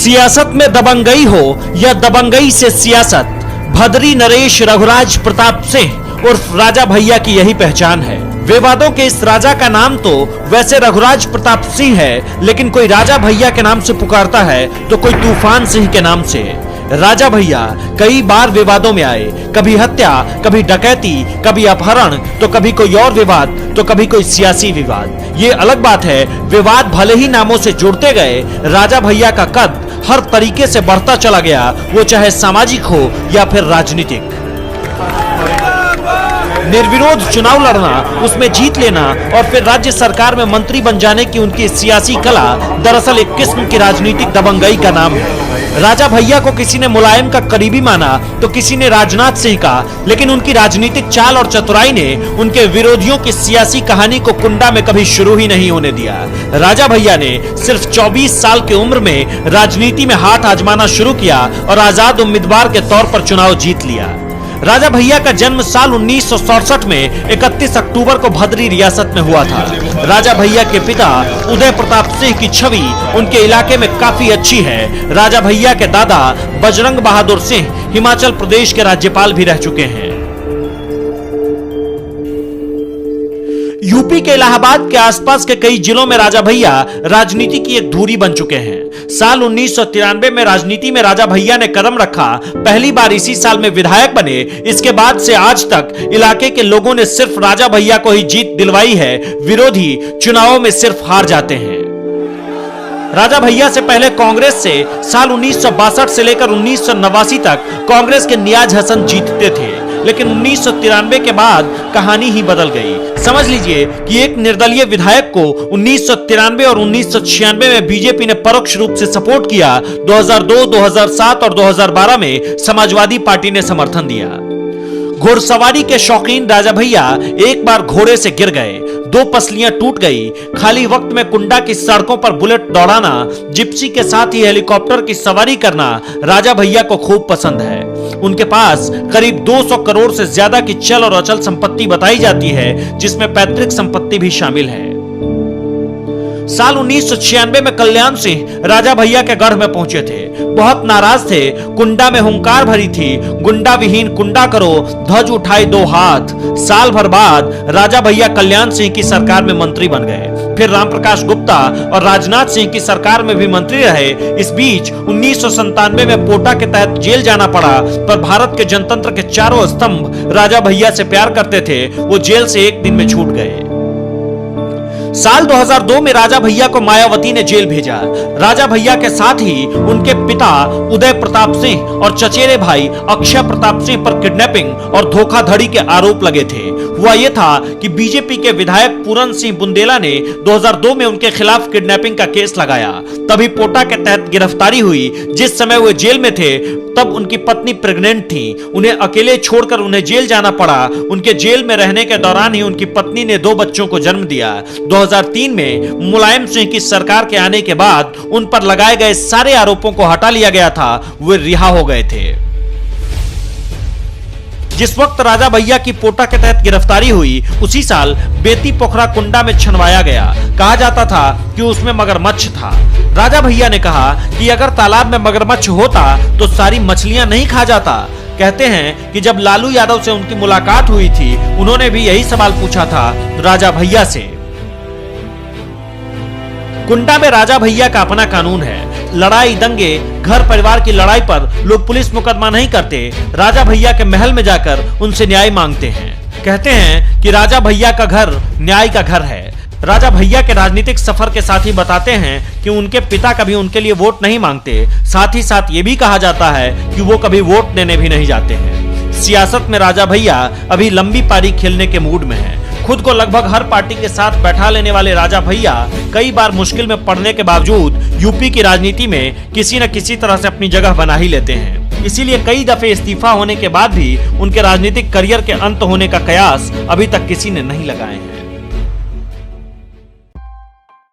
सियासत में दबंगई हो या दबंगई से सियासत, भदरी नरेश रघुराज प्रताप सिंह उर्फ राजा भैया की यही पहचान है। विवादों के इस राजा का नाम तो वैसे रघुराज प्रताप सिंह है, लेकिन कोई राजा भैया के नाम से पुकारता है तो कोई तूफान सिंह के नाम से। राजा भैया कई बार विवादों में आए, कभी हत्या, कभी डकैती, कभी अपहरण, तो कभी कोई और विवाद, तो कभी कोई सियासी विवाद। ये अलग बात है, विवाद भले ही नामों से जुड़ते गए, राजा भैया का कद हर तरीके से बढ़ता चला गया, वो चाहे सामाजिक हो या फिर राजनीतिक। निर्विरोध चुनाव लड़ना, उसमें जीत लेना और फिर राज्य सरकार में मंत्री बन जाने की उनकी सियासी कला दरअसल एक किस्म की राजनीतिक दबंगई का नाम है। राजा भैया को किसी ने मुलायम का करीबी माना तो किसी ने राजनाथ सिंह का, लेकिन उनकी राजनीतिक चाल और चतुराई ने उनके विरोधियों की सियासी कहानी को कुंडा में कभी शुरू ही नहीं होने दिया। राजा भैया ने सिर्फ 24 साल की उम्र में राजनीति में हाथ आजमाना शुरू किया और आजाद उम्मीदवार के तौर पर चुनाव जीत लिया। राजा भैया का जन्म साल 1967 में 31 अक्टूबर को भदरी रियासत में हुआ था। राजा भैया के पिता उदय प्रताप सिंह की छवि उनके इलाके में काफी अच्छी है। राजा भैया के दादा बजरंग बहादुर सिंह हिमाचल प्रदेश के राज्यपाल भी रह चुके हैं। यूपी के इलाहाबाद के आसपास के कई जिलों में राजा भैया राजनीति की एक धुरी बन चुके हैं। साल 1993 में राजनीति में राजा भैया ने कदम रखा, पहली बार इसी साल में विधायक बने। इसके बाद से आज तक इलाके के लोगों ने सिर्फ राजा भैया को ही जीत दिलवाई है, विरोधी चुनावों में सिर्फ हार जाते हैं। राजा भैया से पहले कांग्रेस से साल 1962 से लेकर 1989 तक कांग्रेस के नियाज हसन जीतते थे, लेकिन 1993 के बाद कहानी ही बदल गई। समझ लीजिए कि एक निर्दलीय विधायक को 1993 और 1996 में बीजेपी ने परोक्ष रूप से सपोर्ट किया। 2002, 2007 और 2012 में समाजवादी पार्टी ने समर्थन दिया। घुड़सवारी के शौकीन राजा भैया एक बार घोड़े से गिर गए, 2 पसलियां टूट गई। खाली वक्त में कुंडा की सड़कों पर बुलेट दौड़ाना, जिप्सी के साथ ही हेलीकॉप्टर की सवारी करना राजा भैया को खूब पसंद है। उनके पास करीब 200 करोड़ से ज्यादा की चल और अचल संपत्ति बताई जाती है, जिसमें पैतृक संपत्ति भी शामिल है। साल 1996 में कल्याण सिंह राजा भैया के गढ़ में पहुंचे थे। बहुत नाराज थे, कुंडा में हुंकार भरी थी, गुंडा विहीन कुंडा करो, ध्वज उठाए 2 हाथ। साल भर बाद राजा भैया कल्याण सिंह की सरकार में मंत्री बन गए, फिर रामप्रकाश गुप्ता और राजनाथ सिंह की सरकार में भी मंत्री रहे। इस बीच 1997 में पोटा के तहत जेल जाना पड़ा, पर भारत के जनतंत्र के चारों स्तंभ राजा भैया से प्यार करते थे, वो जेल से एक दिन में छूट गए। साल 2002 में राजा भैया को मायावती ने जेल भेजा। राजा भैया के साथ ही उनके पिता उदय प्रताप सिंह और चचेरे भाई अक्षय प्रताप सिंह पर किडनैपिंग और धोखाधड़ी के आरोप लगे थे। हुआ यह था कि बीजेपी के विधायक पूरन सिंह बुंदेला ने 2002 में उनके खिलाफ किडनैपिंग का केस लगाया। तभी पोटा के तहत गिरफ्तारी हुई। जिस समय वो जेल में थे तब उनकी पत्नी प्रेग्नेंट थी। उन्हें अकेले छोड़कर उन्हें जेल जाना पड़ा। उनके जेल में रहने के दौरान ही उनकी पत्नी ने 2 बच्चों को जन्म दिया। 2003 में मुलायम सिंह की सरकार के आने के बाद उन पर लगाए गए सारे आरोपों को हटा लिया गया था, वे रिहा हो गए थे। जिस वक्त राजा भैया की पोटा के तहत गिरफ्तारी हुई, उसी साल बेती पोखरा कुंडा में छनवाया गया। कहा जाता था कि उसमें मगरमच्छ था। राजा भैया ने कहा कि अगर तालाब में मगरमच्छ होता तो सारी मछलियां नहीं खा जाता। कहते हैं कि जब लालू यादव से उनकी मुलाकात हुई थी, उन्होंने भी यही सवाल पूछा था राजा भैया से। कुंडा में राजा भैया का अपना कानून है। लड़ाई, दंगे, घर परिवार की लड़ाई पर लोग पुलिस मुकदमा नहीं करते, राजा भैया के महल में जाकर उनसे न्याय मांगते हैं। कहते हैं कि राजा भैया का घर न्याय का घर है। राजा भैया के राजनीतिक सफर के साथ ही बताते हैं कि उनके पिता कभी उनके लिए वोट नहीं मांगते। साथ ही साथ ये भी कहा जाता है कि वो कभी वोट देने भी नहीं जाते हैं। सियासत में राजा भैया अभी लंबी पारी खेलने के मूड में है। खुद को लगभग हर पार्टी के साथ बैठा लेने वाले राजा भैया कई बार मुश्किल में पड़ने के बावजूद यूपी की राजनीति में किसी न किसी तरह से अपनी जगह बना ही लेते हैं। इसीलिए कई दफे इस्तीफा होने के बाद भी उनके राजनीतिक करियर के अंत होने का कयास अभी तक किसी ने नहीं लगाए हैं।